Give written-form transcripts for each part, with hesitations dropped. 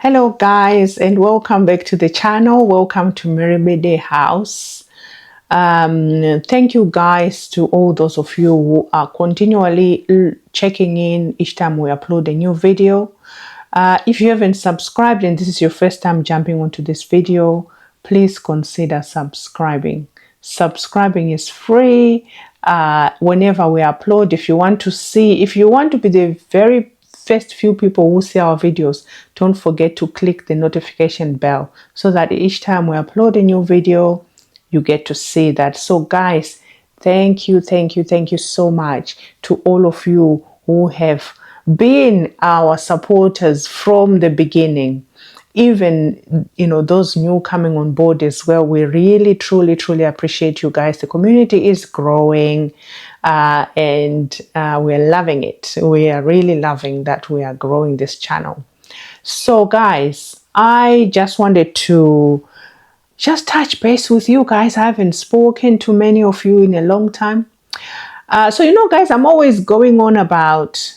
Hello guys, and welcome back to the channel. Welcome to mhiribidihouse. Thank you guys to all those of you who are continually checking in each time we upload a new video. If you haven't subscribed and this is your first time jumping onto this video, please consider subscribing. Subscribing is free. Whenever we upload, if you want to be the very first few people who see our videos, don't forget to click the notification bell so that each time we upload a new video, you get to see that. So guys, thank you so much to all of you who have been our supporters from the beginning. Even those new coming on board as well, we really truly appreciate you guys. The community is growing, and we're loving it. We are really loving that we are growing this channel. So guys, I just wanted to touch base with you guys. I haven't spoken to many of you in a long time. So guys, I'm always going on about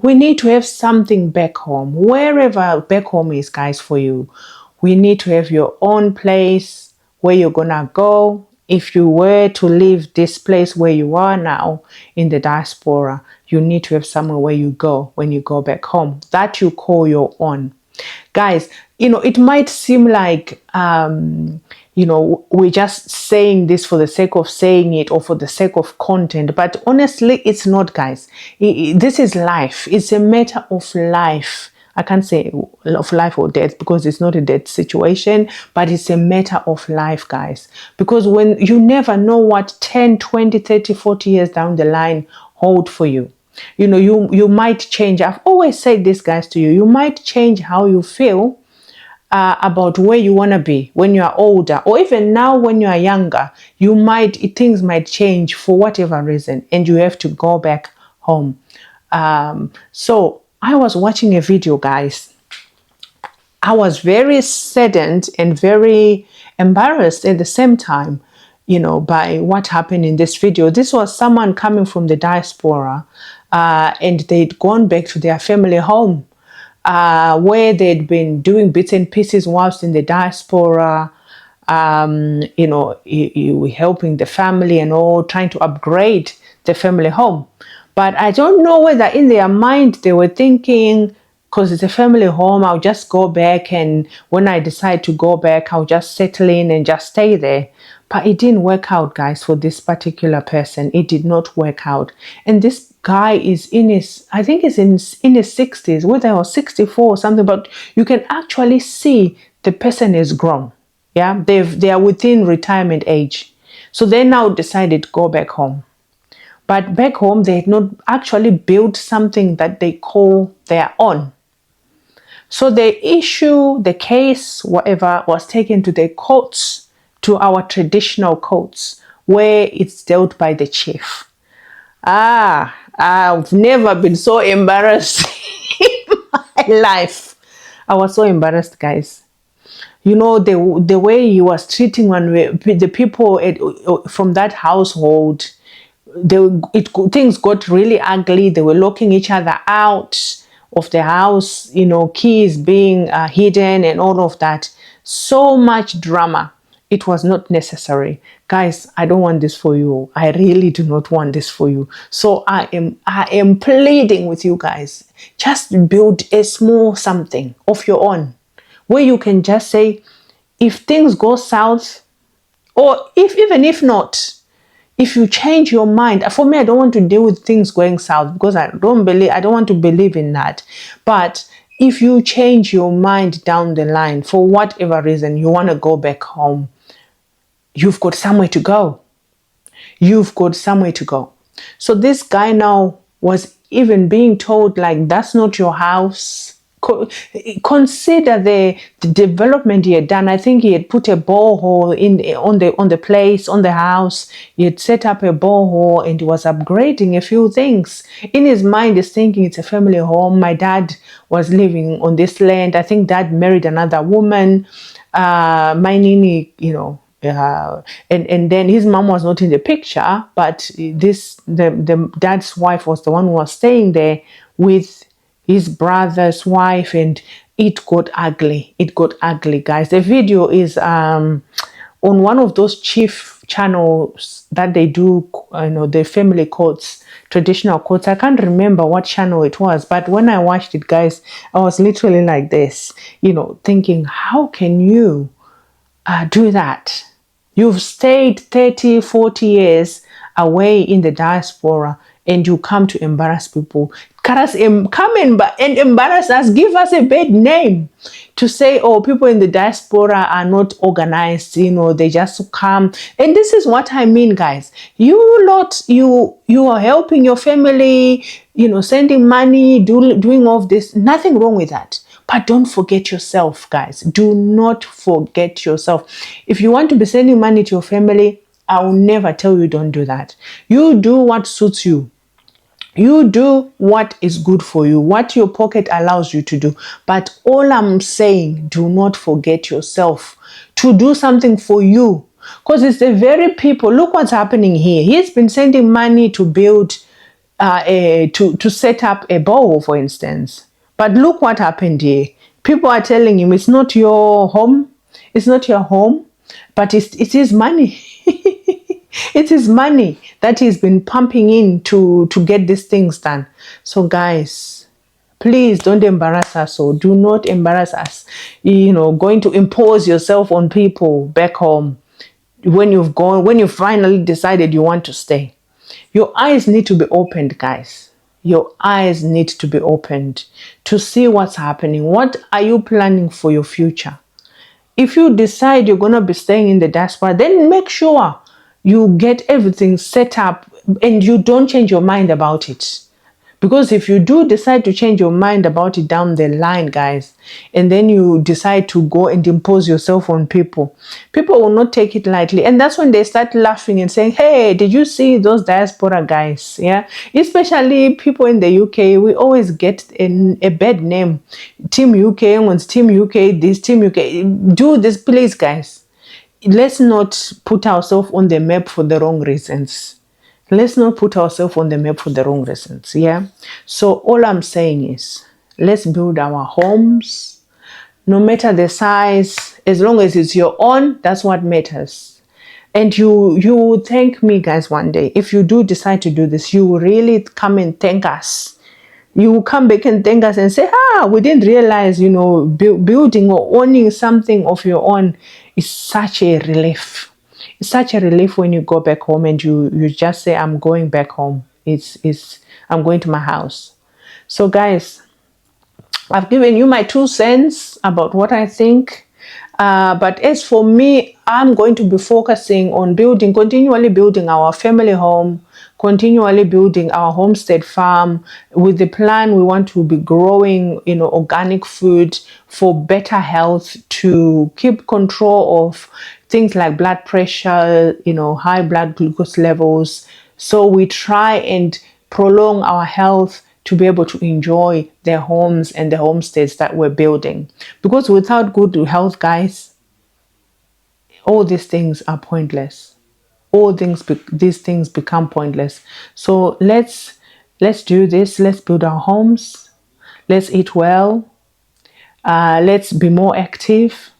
we need to have something back home. Wherever back home is, guys, for you, we need to have your own place where you're gonna go. If you were to leave this place where you are now in the diaspora, you need to have somewhere where you go when you go back home that you call your own. Guys, it might seem like we're just saying this for the sake of saying it or for the sake of content, but honestly, it's not, guys. This is life. It's a matter of life. I can't say of life or death because it's not a death situation, but it's a matter of life, guys. Because when you never know what 10, 20, 30, 40 years down the line hold for you. You might change. I've always said this, guys, to you. You might change how you feel about where you want to be when you are older, or even now when you are younger. Things might change for whatever reason, and you have to go back home. So I was watching a video, guys. I was very saddened and very embarrassed at the same time, by what happened in this video. This was someone coming from the diaspora, and they'd gone back to their family home, where they'd been doing bits and pieces whilst in the diaspora, helping the family and all, trying to upgrade the family home. But I don't know whether in their mind they were thinking, because it's a family home, I'll just go back, and when I decide to go back, I'll just settle in and just stay there. But it didn't work out, guys, for this particular person. It did not work out. And this guy is in his 60s, whether he was 64 or something, but you can actually see the person is grown. Yeah, they are within retirement age. So they now decided to go back home. But back home, they had not actually built something that they call their own. So the case, whatever, was taken to the courts, to our traditional courts, where it's dealt by the chief. I've never been so embarrassed in my life. I was so embarrassed, guys. The way he was treating the people from that household, things got really ugly. They were locking each other out of the house, keys being hidden and all of that. So much drama. It was not necessary. Guys, I don't want this for you. I really do not want this for you. So I am pleading with you guys. Just build a small something of your own, where you can just say, if things go south, or even if not, if you change your mind. For me, I don't want to deal with things going south because I don't want to believe in that. But if you change your mind down the line, for whatever reason, you want to go back home, you've got somewhere to go. You've got somewhere to go. So this guy now was even being told, like, that's not your house. Consider the development he had done. I think he had put a borehole on the place, on the house. He had set up a borehole and he was upgrading a few things. In his mind, he's thinking it's a family home. My dad was living on this land. I think dad married another woman. My nini, and then his mom was not in the picture, but the dad's wife was the one who was staying there with his brother's wife, and it got ugly. It got ugly, guys. The video is on one of those chief channels that they do, the family courts, traditional courts. I can't remember what channel it was, but when I watched it, guys, I was literally like this, thinking, how can you do that? You've stayed 30, 40 years away in the diaspora, and you come to embarrass people. Come and embarrass us, give us a bad name to say, oh, people in the diaspora are not organized, they just come. And this is what I mean, guys. You are helping your family, sending money, doing all of this. Nothing wrong with that. But don't forget yourself, guys. Do not forget yourself. If you want to be sending money to your family, I will never tell you don't do that. You do what suits you. You do what is good for you, what your pocket allows you to do. But all I'm saying, do not forget yourself to do something for you. Because it's the very people, look what's happening here. He's been sending money to build, to set up a bowl, for instance. But look what happened here. People are telling him it's not your home. It's not your home, but it is money. It is money that he's been pumping in to get these things done. So guys, please don't embarrass us, or do not embarrass us, going to impose yourself on people back home when you finally decided you want to stay. Your eyes need to be opened, guys. Your eyes need to be opened to see what's happening. What are you planning for your future? If you decide you're going to be staying in the diaspora, then make sure you get everything set up and you don't change your mind about it. Because if you do decide to change your mind about it down the line, guys, and then you decide to go and impose yourself on people, people will not take it lightly. And that's when they start laughing and saying, hey, did you see those diaspora guys? Yeah, especially people in the UK, we always get a bad name. Team UK, wants Team UK, this Team UK. Do this, please, guys. Let's not put ourselves on the map for the wrong reasons. Let's not put ourselves on the map for the wrong reasons. Yeah. So all I'm saying is, let's build our homes, no matter the size, as long as it's your own. That's what matters. And you will thank me, guys, one day. If you do decide to do this, you will really come and thank us. You will come back and thank us and say, we didn't realize, building or owning something of your own is such a relief. It's such a relief when you go back home and you just say, I'm going back home. I'm going to my house. So guys, I've given you my 2 cents about what I think. But as for me, I'm going to be focusing on continually building our family home, continually building our homestead farm with the plan we want to be growing, organic food for better health, to keep control of things like blood pressure, high blood glucose levels. So we try and prolong our health to be able to enjoy the homes and the homesteads that we're building. Because without good health, guys, all these things are pointless. These things become pointless. So let's do this. Let's build our homes. Let's eat well. Let's be more active.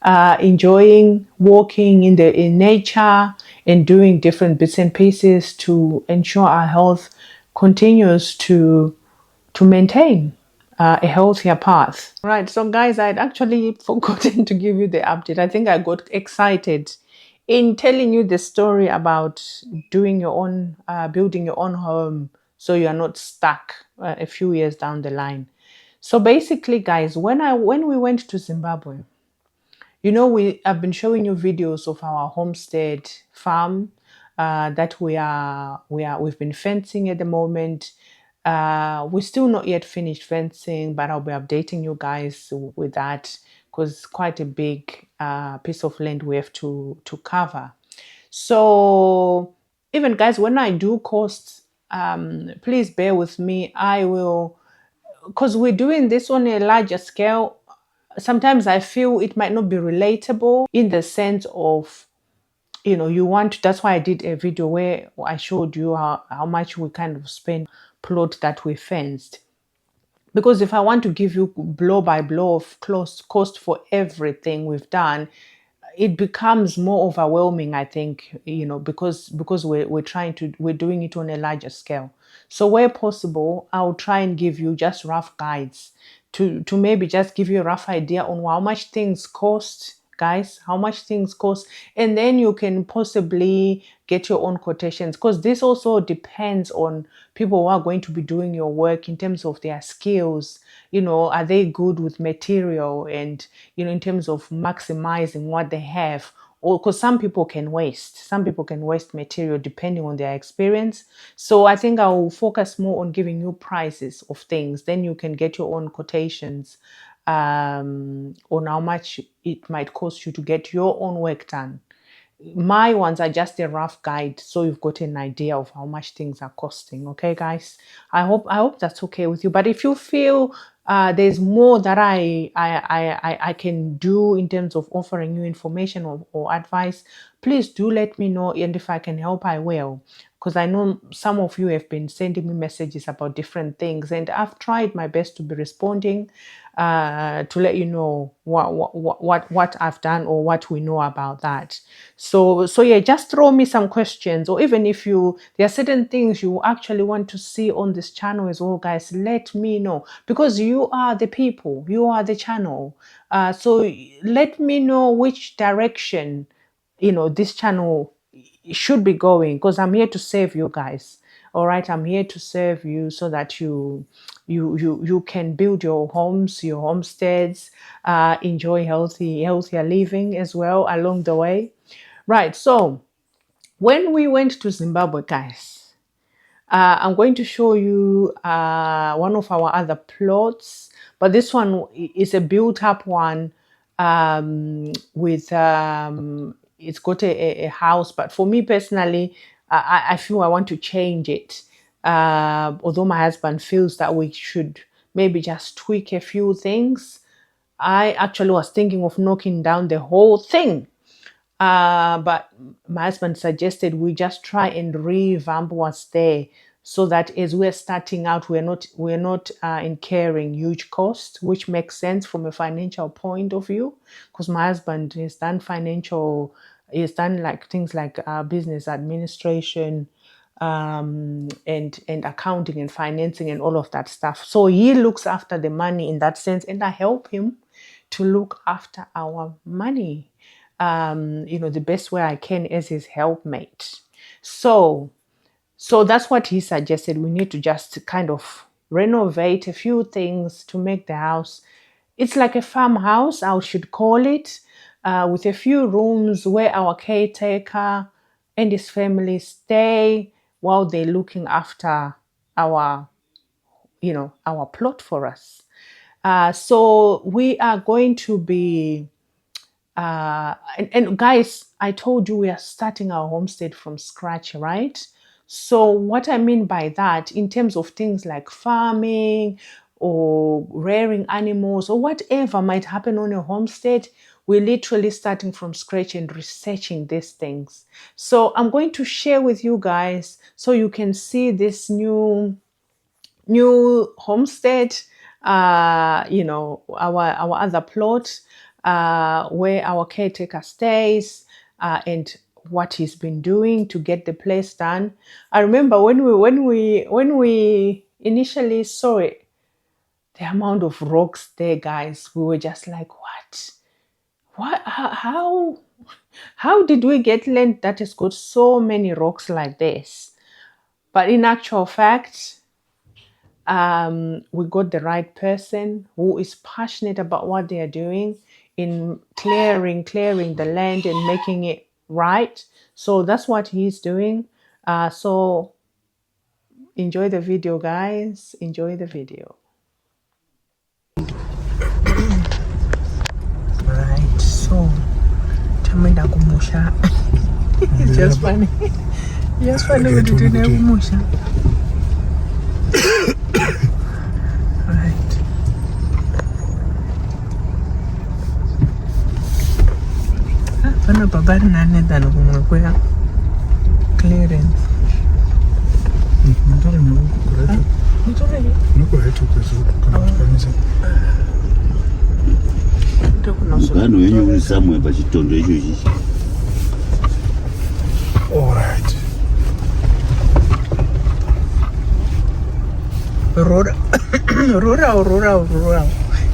Enjoying walking in nature and doing different bits and pieces to ensure our health continues to maintain a healthier path. Right, so guys, I'd actually forgotten to give you the update. I think I got excited in telling you the story about doing your own, building your own home, so you're not stuck a few years down the line. So basically, guys, when we went to Zimbabwe, I've been showing you videos of our homestead farm that we've been fencing at the moment. We're still not yet finished fencing, but I'll be updating you guys with that, because it's quite a big piece of land we have to cover. So even guys, when I do costs, please bear with me. I will, because we're doing this on a larger scale. Sometimes I feel it might not be relatable in the sense of, that's why I did a video where I showed you how much we kind of spend plot that we fenced. because if I want to give you blow by blow of cost for everything we've done, it becomes more overwhelming, I think, because we're doing it on a larger scale. So where possible, I'll try and give you just rough guides to maybe just give you a rough idea on how much things cost, guys, how much things cost, and then you can possibly get your own quotations, because this also depends on people who are going to be doing your work in terms of their skills. Are they good with material, and in terms of maximizing what they have, or because some people can waste material depending on their experience. So I think I'll focus more on giving you prices of things, then you can get your own quotations on how much it might cost you to get your own work done. My ones are just a rough guide, so you've got an idea of how much things are costing. Okay, guys, I hope that's okay with you. But if you feel there's more that I can do in terms of offering you information or advice, please do let me know, and if I can help, I will, because I know some of you have been sending me messages about different things, and I've tried my best to be responding to let you know what I've done or what we know about that. So yeah, just throw me some questions, or even if there are certain things you actually want to see on this channel as well, guys, let me know, because you are the people, you are the channel. So let me know which direction this channel should be going, because I'm here to serve you guys. All right, I'm here to serve you so that you can build your homes, your homesteads, enjoy healthier living as well along the way. Right, so when we went to Zimbabwe, guys, I'm going to show you one of our other plots, but this one is a built-up one with it's got a house. But for me personally, I feel I want to change it. Although my husband feels that we should maybe just tweak a few things, I actually was thinking of knocking down the whole thing. But my husband suggested we just try and revamp what's there, so that as we're starting out, we're not incurring huge costs, which makes sense from a financial point of view, because my husband has done like things like business administration, and accounting and financing and all of that stuff. So he looks after the money in that sense, and I help him to look after our money, the best way I can as his helpmate. So that's what he suggested. We need to just kind of renovate a few things to make the house. It's like a farmhouse, I should call it, with a few rooms where our caretaker and his family stay while they're looking after our plot for us. So we are going to be, and guys, I told you we are starting our homestead from scratch, right? So what I mean by that, in terms of things like farming or rearing animals or whatever might happen on a homestead, we're literally starting from scratch and researching these things. So I'm going to share with you guys so you can see this new homestead, our other plot, where our caretaker stays, and what he's been doing to get the place done. I remember when we initially saw it, the amount of rocks there, guys, we were just like, how did we get land that has got so many rocks like this? But in actual fact, we got the right person who is passionate about what they are doing in clearing the land and making it right. So that's what he's doing. So enjoy the video, guys. Enjoy the video. Right, so tamenda kumusha. It's just funny. Just funny with the kumusha. Right. Pana babari nane dano kumwe clearance. Ndari nawo. Ngano yenyu uri somewhere pachitondo icho chichi. All right. Rural.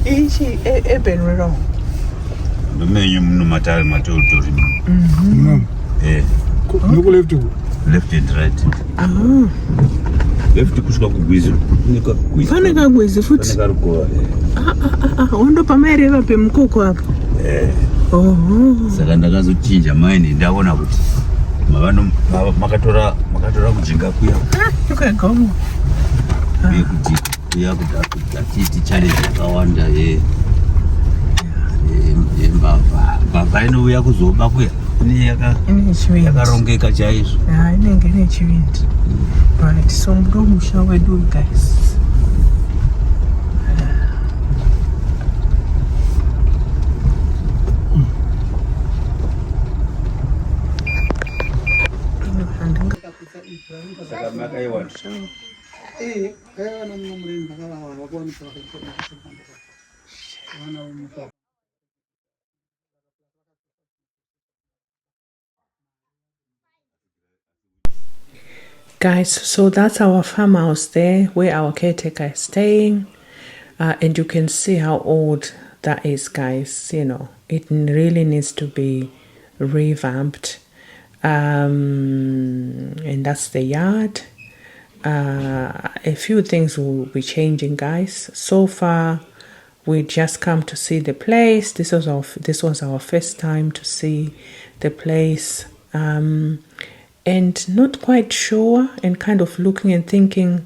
Ichi urban rural. Menyu muno matari matotori. Nuku left to left and right. Left kusvika kugwizi. Pane kagwizi futi. Pane karukova. Ondo pamereva pemukoko apa. Saka ndakazochinja maini ndaona kuti makatora kujinga kuya. Ukagoma. Kuti kuya kuti challenge yakawanda mbavha inouya kuzoba kuya yakarongeka chaizvo. Inenge ine chivindi. Right, so ndo musha wedu guys. Guys, so that's our farmhouse there where our caretaker is staying, and you can see how old that is, guys. You know, it really needs to be revamped, and that's the yard. A few things will be changing, guys. So far we just come to see the place. This was our first time to see the place, and not quite sure, and kind of looking and thinking,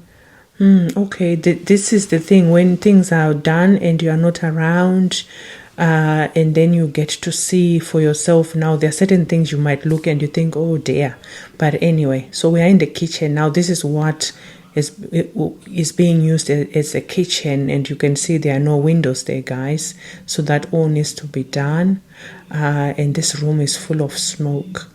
okay, this is the thing, when things are done and you are not around, and then you get to see for yourself. Now there are certain things you might look and you think, oh dear, but anyway, so we are in the kitchen now. This is what is being used as a kitchen, and you can see there are no windows there, guys, so that all needs to be done. And this room is full of smoke,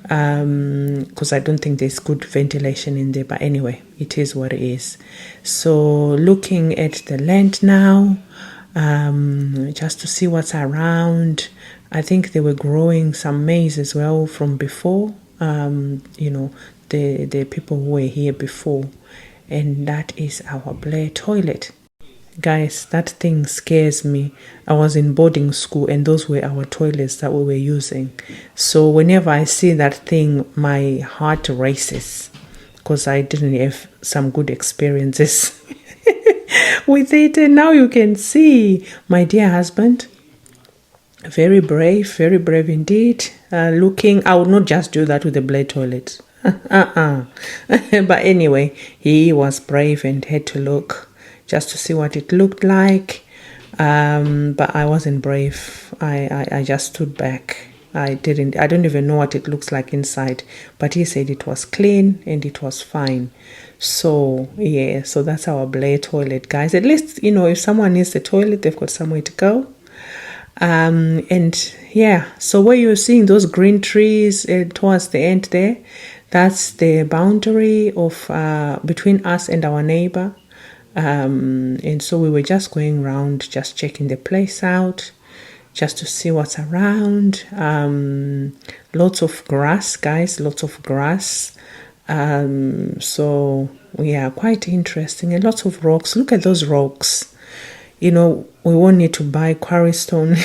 because I don't think there's good ventilation in there, but anyway, it is what it is. So looking at the land now, just to see what's around. I think they were growing some maize as well from before, you know, the people who were here before. And that is our Blair toilet. Guys, that thing scares me. I was in boarding school and those were our toilets that we were using. So whenever I see that thing, my heart races, because I didn't have some good experiences with it. And now you can see my dear husband, very brave indeed. Looking, I would not just do that with the Blair toilet. But anyway, he was brave and had to look just to see what it looked like. But I wasn't brave. I just stood back. I don't even know what it looks like inside, but he said it was clean and it was fine. So yeah, so that's our Blair toilet, guys. At least, you know, if someone needs the toilet, they've got somewhere to go. And yeah, so where you're seeing those green trees towards the end there, that's the boundary of between us and our neighbor. And so we were just going around, just checking the place out, just to see what's around. Lots of grass, guys, lots of grass. So yeah, quite interesting. And lots of rocks. Look at those rocks. You know, we won't need to buy quarry stone.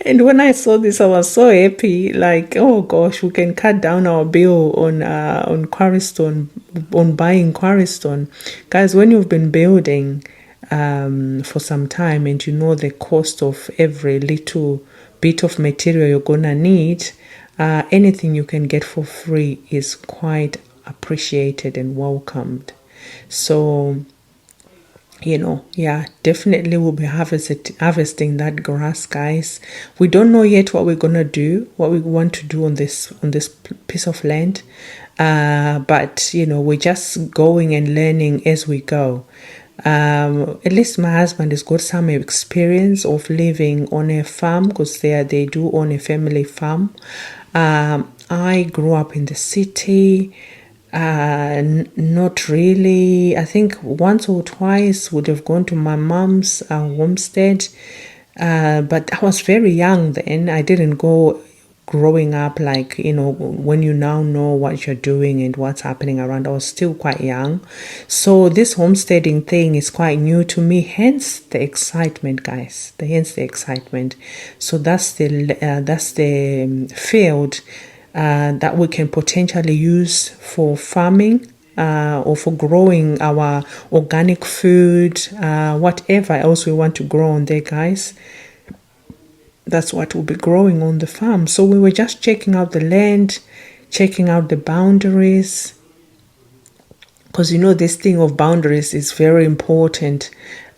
And when I saw this, I was so happy. Like, oh gosh, we can cut down our bill on quarry stone, on buying quarry stone. Guys, when you've been building for some time and you know the cost of every little bit of material you're gonna need, anything you can get for free is quite appreciated and welcomed. So, you know, yeah, definitely we'll be harvesting that grass, guys. We don't know yet what we're gonna do, what we want to do on this piece of land, but you know, we're just going and learning as we go. At least my husband has got some experience of living on a farm, because they do own a family farm. I grew up in the city. Not really. I think once or twice would have gone to my mom's homestead, but I was very young then. I didn't go growing up like, when you now know what you're doing and what's happening around. I was still quite young. So this homesteading thing is quite new to me, hence the excitement, guys. Hence the excitement. So that's the field that we can potentially use for farming or for growing our organic food, whatever else we want to grow on there, guys. That's what will be growing on the farm. So we were just checking out the land, checking out the boundaries, because this thing of boundaries is very important,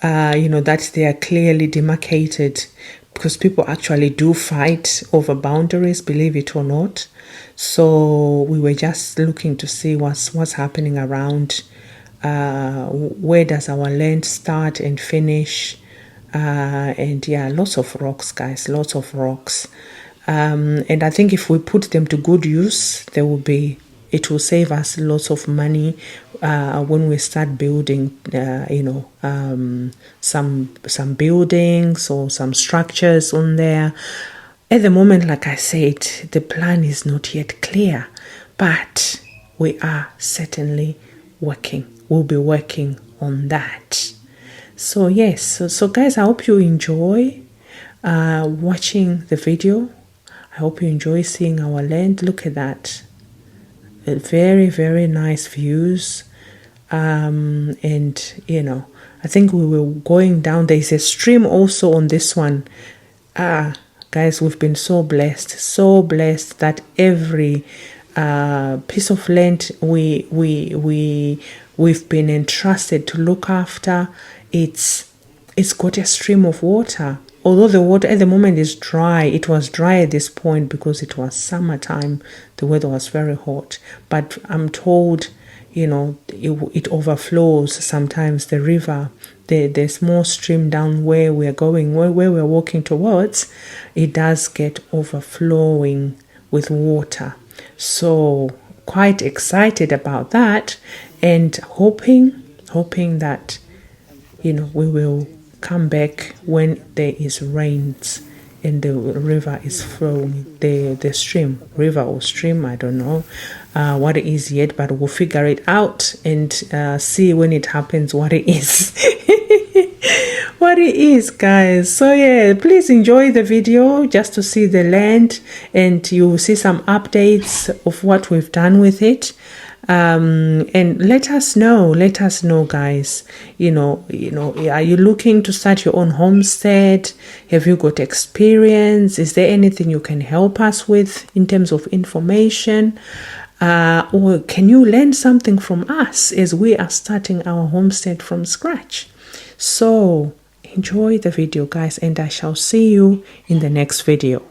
that they are clearly demarcated, because people actually do fight over boundaries, believe it or not. So we were just looking to see what's happening around, where does our land start and finish. And yeah, lots of rocks, guys, lots of rocks. And I think if we put them to good use, it will save us lots of money when we start building, some buildings or some structures on there. At the moment, like I said, the plan is not yet clear, but we are certainly working. We'll be working on that. So yes, so guys, I hope you enjoy watching the video. I hope you enjoy seeing our land. Look at that. Very, very nice views. And, I think we were going down. There's a stream also on this one. Guys, we've been so blessed that every piece of land we've been entrusted to look after, it's got a stream of water. Although the water at the moment is dry, it was dry at this point because it was summertime. The weather was very hot. But I'm told, it overflows sometimes. The river, the small stream down where we're going, where we're walking towards, it does get overflowing with water. So quite excited about that, and hoping that we will come back when there is rains and the river is flowing, the stream, river or stream, I don't know what it is yet, but we'll figure it out and see when it happens what it is. What it is, guys. So yeah, please enjoy the video just to see the land, and you will see some updates of what we've done with it. And let us know, guys, are you looking to start your own homestead? Have you got experience? Is there anything you can help us with in terms of information? Or can you learn something from us as we are starting our homestead from scratch? So enjoy the video, guys, and I shall see you in the next video.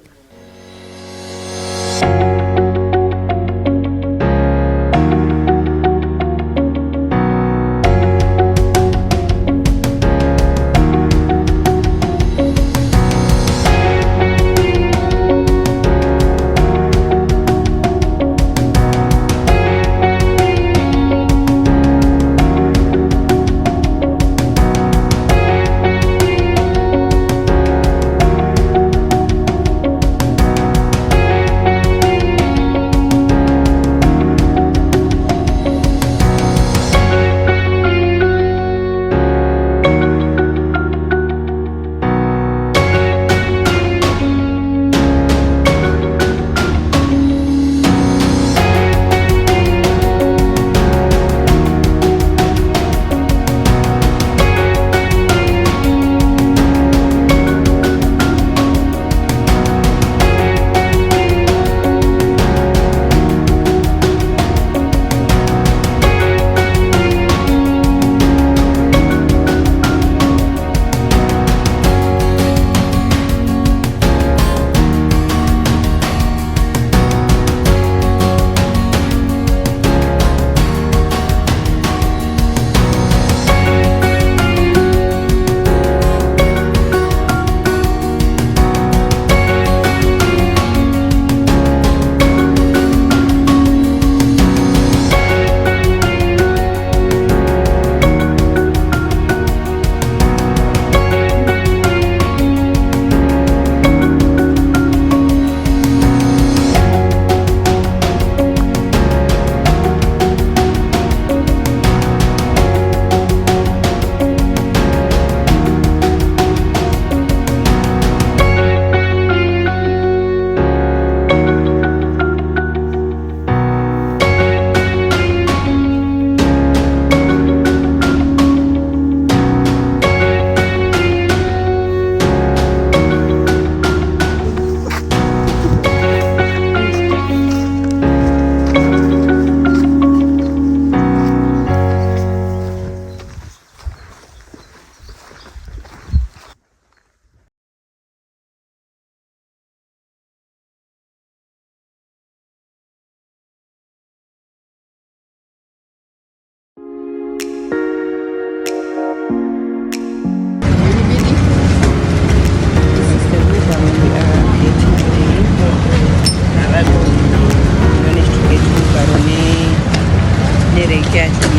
Yeah, from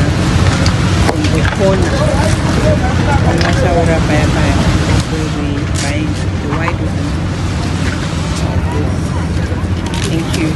the corner. Where we buying the white one. Thank you.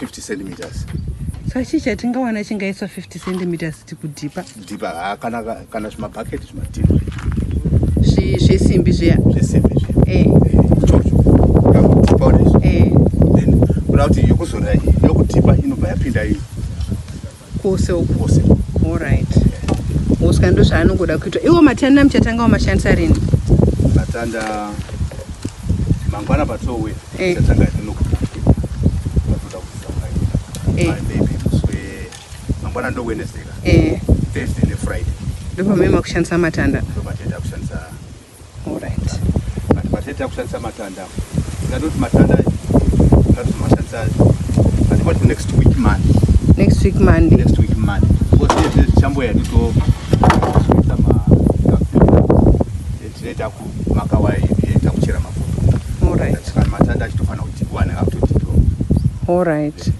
50 centimeters. So chicha tingawana chingaiswa 50 centimeters tikudhipa. Dhipa kana zvimabhaketi zvimatini. Zvesimbi zviya. Zvesimbi zviya. Chocho. Kamudhipa udizvo. Then kuda kuti yokuzora yokudhipa inobva yapinda iyi. Kwose uko. Alright. Usika ndo zvaanongoda kuitwa. Iwo matanda muchatanga wamashandisa rini? Matanda mangwana patsowe. Chatanga inokuda. Maybe kuswe mangwana ndo Wednesday. Thursday ne Friday. Ndipo mema kushandisa matanda. Ndo matenda kushandisa. Alright. Matenda kushandisa matanda. Ngati matanda ngati mashandisa. Ati next week Monday. Next week Monday. Next week Monday. Because this chambo ya dito sama eta ku makawai eta kuchera mafuta. Alright. Matanda chitofana kuti wana after dito. Alright.